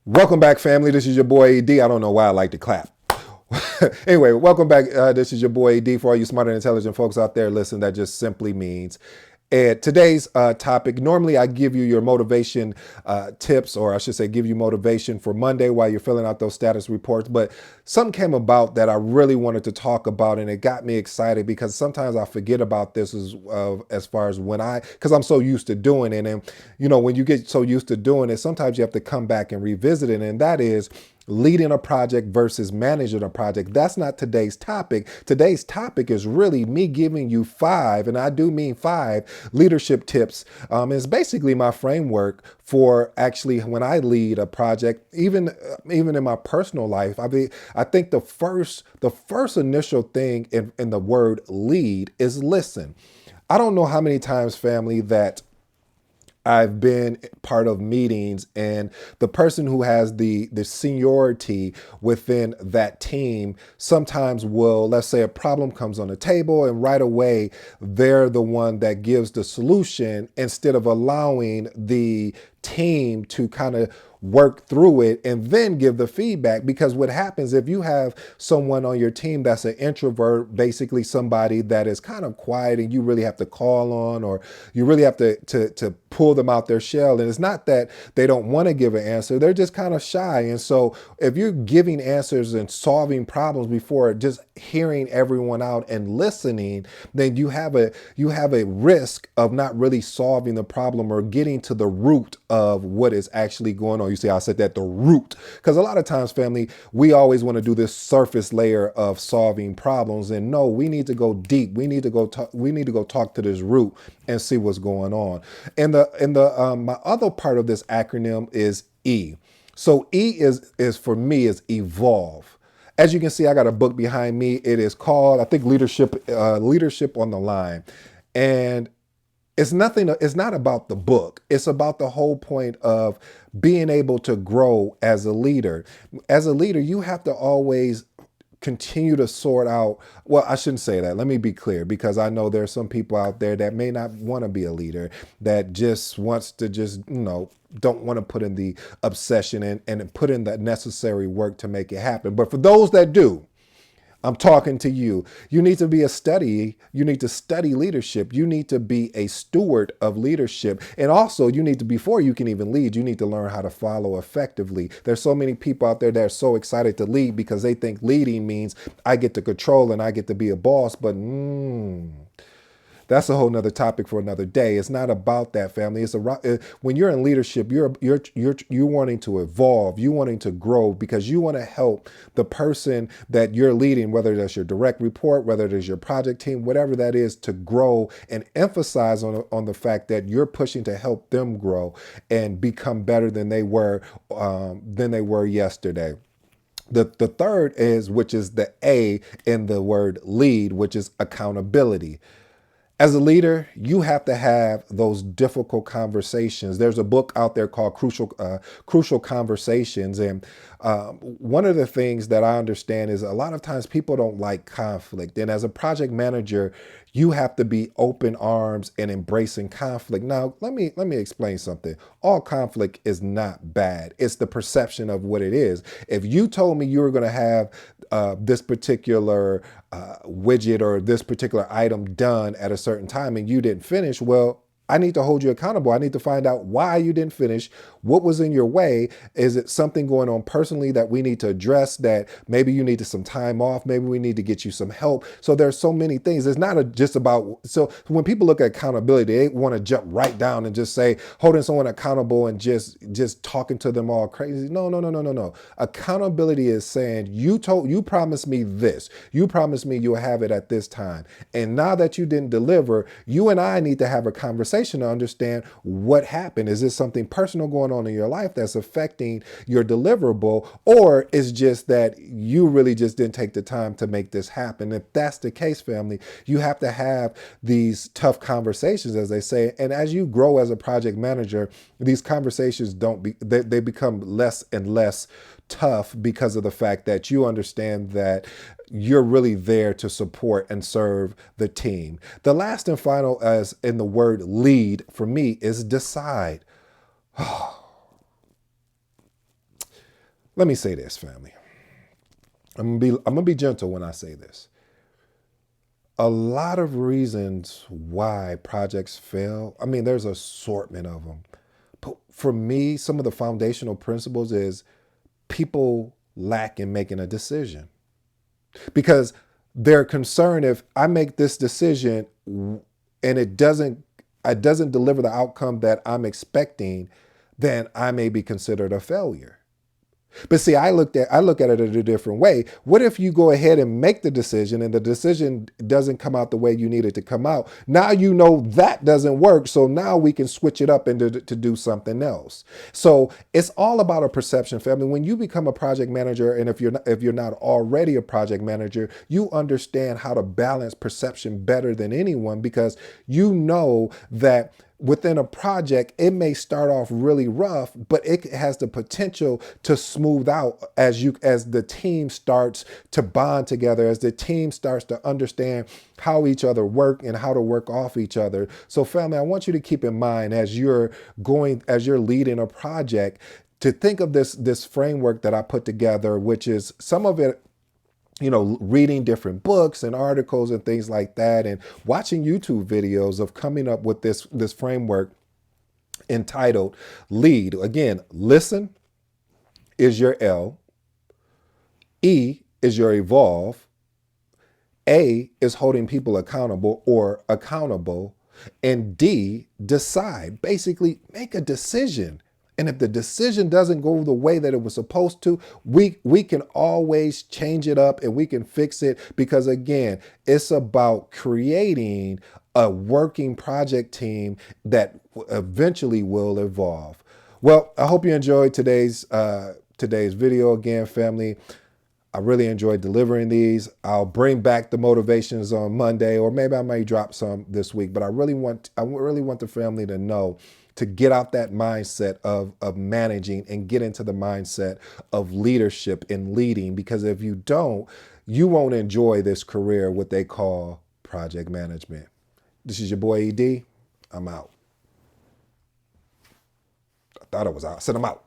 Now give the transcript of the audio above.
Welcome back, family. This is your boy AD. I don't know why I like to clap. Anyway, welcome back. This is your boy AD. For all you smart and intelligent folks out there, listen, that just simply means. And today's topic, normally I give you your motivation tips, or I should say give you motivation for Monday while you're filling out those status reports. But something came about that I really wanted to talk about, and it got me excited because sometimes I forget about this as far as because I'm so used to doing it. And, when you get so used to doing it, sometimes you have to come back and revisit it. And that is leading a project versus managing a project. That's not today's topic. Today's topic is really me giving you five, and I do mean five leadership tips. It's basically my framework for actually when I lead a project, even in my personal life. I think the first initial thing in the word lead is listen. I don't know how many times, family, that I've been part of meetings and the person who has the seniority within that team sometimes will, let's say a problem comes on the table, and right away they're the one that gives the solution instead of allowing the team to kind of work through it and then give the feedback. Because what happens if you have someone on your team that's an introvert, basically somebody that is kind of quiet and you really have to call on, or you really have to pull them out their shell. And it's not that they don't want to give an answer, they're just kind of shy. And so if you're giving answers and solving problems before just hearing everyone out and listening, then you have a risk of not really solving the problem or getting to the root of what is actually going on. You see, I said that, the root, because a lot of times, family, we always want to do this surface layer of solving problems, and no, we need to go deep. We need to go talk to this root and see what's going on. And the my other part of this acronym is E. So E is for me is evolve. As you can see, I got a book behind me. It is called, I think, Leadership on the Line. And it's not about the book. It's about the whole point of being able to grow as a leader. As a leader, you have to always continue to sort out. Well, I shouldn't say that. Let me be clear, because I know there's some people out there that may not want to be a leader, that just wants to don't want to put in the obsession and put in the necessary work to make it happen. But for those that do, I'm talking to you. You need to be a study. You need to study leadership. You need to be a steward of leadership. And also, you need to, before you can even lead, you need to learn how to follow effectively. There's so many people out there that are so excited to lead because they think leading means I get to control and I get to be a boss. But that's a whole nother topic for another day. It's not about that, family. When you're in leadership, you're wanting to evolve, you wanting to grow, because you want to help the person that you're leading, whether that's your direct report, whether it is your project team, whatever that is, to grow, and emphasize on the fact that you're pushing to help them grow and become better than they were yesterday. The third is, which is the A in the word lead, which is accountability. As a leader, you have to have those difficult conversations. There's a book out there called Crucial Conversations, and one of the things that I understand is a lot of times people don't like conflict. And as a project manager, you have to be open arms and embracing conflict. Now, let me explain something. All conflict is not bad. It's the perception of what it is. If you told me you were going to have this particular widget or this particular item done at a certain time and you didn't finish, well, I need to hold you accountable. I need to find out why you didn't finish. What was in your way? Is it something going on personally that we need to address, that maybe you needed some time off? Maybe we need to get you some help. So there's so many things. It's not just about, so when people look at accountability, they want to jump right down and just say holding someone accountable and just talking to them all crazy. No, no, no, no, no, no. Accountability is saying, you promised me this. You promised me you'll have it at this time. And now that you didn't deliver, you and I need to have a conversation to understand what happened. Is this something personal going on in your life that's affecting your deliverable, or is just that you really just didn't take the time to make this happen? If that's the case, family, you have to have these tough conversations, as they say. And as you grow as a project manager, these conversations they become less and less tough, because of the fact that you understand that you're really there to support and serve the team. The last and final, as in the word lead, for me is decide. Let me say this, family. I'm gonna be gentle when I say this. A lot of reasons why projects fail. I mean, there's an assortment of them. But for me, some of the foundational principles is people lack in making a decision because they're concerned if I make this decision and it doesn't deliver the outcome that I'm expecting, then I may be considered a failure. But see, I look at it in a different way. What if you go ahead and make the decision and the decision doesn't come out the way you need it to come out? Now you know that doesn't work. So now we can switch it up and to do something else. So it's all about a perception, family. When you become a project manager, and if you're not already a project manager, you understand how to balance perception better than anyone because you know that within a project, it may start off really rough, but it has the potential to smooth out as the team starts to bond together, as the team starts to understand how each other work and how to work off each other. So family, I want you to keep in mind as you're leading a project to think of this framework that I put together, which is some of it, reading different books and articles and things like that, and watching YouTube videos of coming up with this framework entitled LEAD. Again, listen is your L, E is your evolve, A is holding people accountable, and D, decide. Basically, make a decision. And if the decision doesn't go the way that it was supposed to, we can always change it up and we can fix it because again, it's about creating a working project team that eventually will evolve. Well, I hope you enjoyed today's video again, family. I really enjoyed delivering these. I'll bring back the motivations on Monday, or maybe I may drop some this week. But I really want the family to know to get out that mindset of managing and get into the mindset of leadership and leading. Because if you don't, you won't enjoy this career, what they call project management. This is your boy ED. I'm out. I thought I was out. I said I'm out.